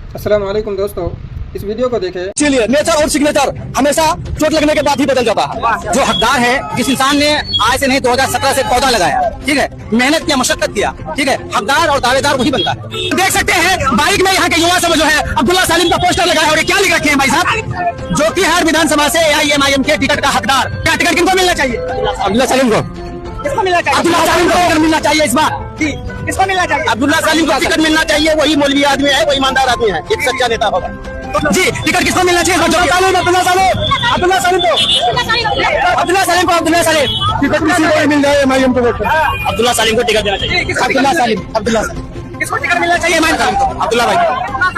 अस्सलाम वालेकुम दोस्तों, इस वीडियो को देखें। चलिए, नेचर और सिग्नेचर हमेशा चोट लगने के बाद ही बदल जाता है। जो हकदार है, जिस इंसान ने आज से नहीं 2017 से पौधा लगाया, ठीक है, मेहनत किया, मशक्कत किया, ठीक है, हकदार और दावेदार वही बनता है। देख सकते हैं बाइक में यहाँ के युवा सब जो है अब्दुल्ला सालिम का पोस्टर लगाया है और ये क्या लिख रखे हैं भाई साहब, जो कि हर विधानसभा से AIMIM के टिकट का हकदार। क्या टिकट किनको मिलना चाहिए? अब्दुल्ला सालिम को। किसको मिलना चाहिए? अब्दुल्ला सालिम को टिकट मिलना चाहिए इस बार। किसको मिलना चाहिए? अब्दुल्ला सालिम को टिकट मिलना चाहिए। वही मौलवी आदमी है, वही ईमानदार आदमी है, एक सच्चा नेता होगा। जी, टिकट किसको मिलना चाहिए? अब्दुल्ला सालिम को। अब्दुल्ला सालिम टिकट किसी को मिल जाए, MIM को वोट। अब्दुल्ला सालिम को टिकट देना चाहिए। अब्दुल्ला सालिम किसको टिकट मिलना चाहिए? अब्दुल्ला भाई,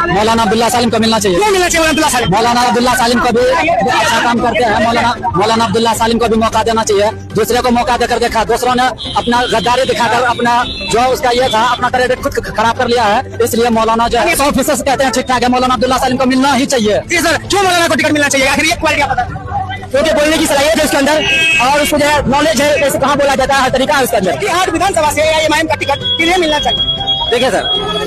मौलाना अब्दुल्ला सालिम को मिलना चाहिए। क्यों मिलना चाहिए अब्दुल्ला सालिम? मौलाना अब्दुल्ला सालिम को भी अच्छा काम करते हैं। मौलाना अब्दुल्ला सालिम को भी मौका देना चाहिए। दूसरे को मौका देकर देखा, दूसरों ने अपना गद्दारी दिखाकर अपना जो उसका ये था अपना क्रेडिट खुद खराब कर लिया है। इसलिए मौलाना जो है 100% कहते हैं ठीक ठाक है, मौलाना अब्दुल्ला सालिम को मिलना ही चाहिए। सर, क्यों मौलाना को टिकट मिलना चाहिए? आखिर ये क्वालिटी पता, क्योंकि बोलने की सलाहियत है उसके अंदर और उसको जो है नॉलेज है, कैसे कहाँ बोला जाता है, हर तरीका है उसके अंदर। हर विधानसभा से AIMIM का टिकट किन्हें मिलना चाहिए? देखिए सर,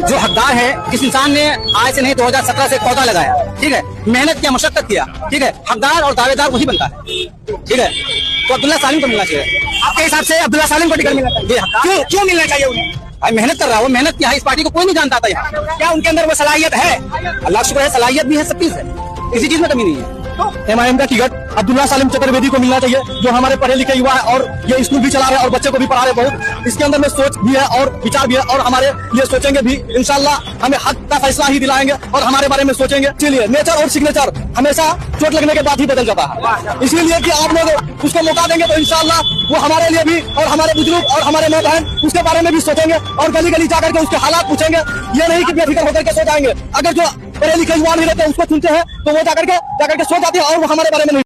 जो हकदार है, जिस इंसान ने आज से नहीं 2017 से पौधा लगाया, ठीक है, मेहनत किया, मशक्कत किया, ठीक है, हकदार और दावेदार वही बनता है, ठीक है, तो अब्दुल्ला सालिम को मिलना चाहिए। आपके हिसाब से अब्दुल्ला सालिम को टिकट मिलना चाहिए? क्यों मिलना चाहिए उन्हें? मेहनत कर रहा है वो, मेहनत किया है, इस पार्टी को कोई नहीं जानता था यहाँ। क्या उनके अंदर वो सलाहियत है? अल्लाह शुक्र है, सलाहियत भी है, सब चीज है, किसी चीज में कमी नहीं है। MIM का टिकट अब्दुल्ला सालिम चतुर्वेदी को मिलना चाहिए, जो हमारे पढ़े लिखे युवा है और ये स्कूल भी चला रहे हैं और बच्चे को भी पढ़ा रहे बहुत। इसके अंदर में सोच भी है और विचार भी है और हमारे लिए सोचेंगे भी। इंशाल्लाह हमें हक का फैसला ही दिलाएंगे और हमारे बारे में सोचेंगे। चलिए, नेचर और सिग्नेचर हमेशा चोट लगने के बाद ही बदल जाता है। इसलिए कि आप लोग उसको मौका देंगे तो इंशाल्लाह वो हमारे लिए भी और हमारे बुजुर्ग और हमारे माँ बहन उसके बारे में भी सोचेंगे और गली गली जाकर के उसके हालात पूछेंगे। ये नहीं कि बेफिक्र होकर के सो जाएंगे। अगर जो पढ़े लिखे युवा नहीं रहते उसको चुनते हैं तो वो जाकर के सो जाते हैं और वो हमारे बारे में नहीं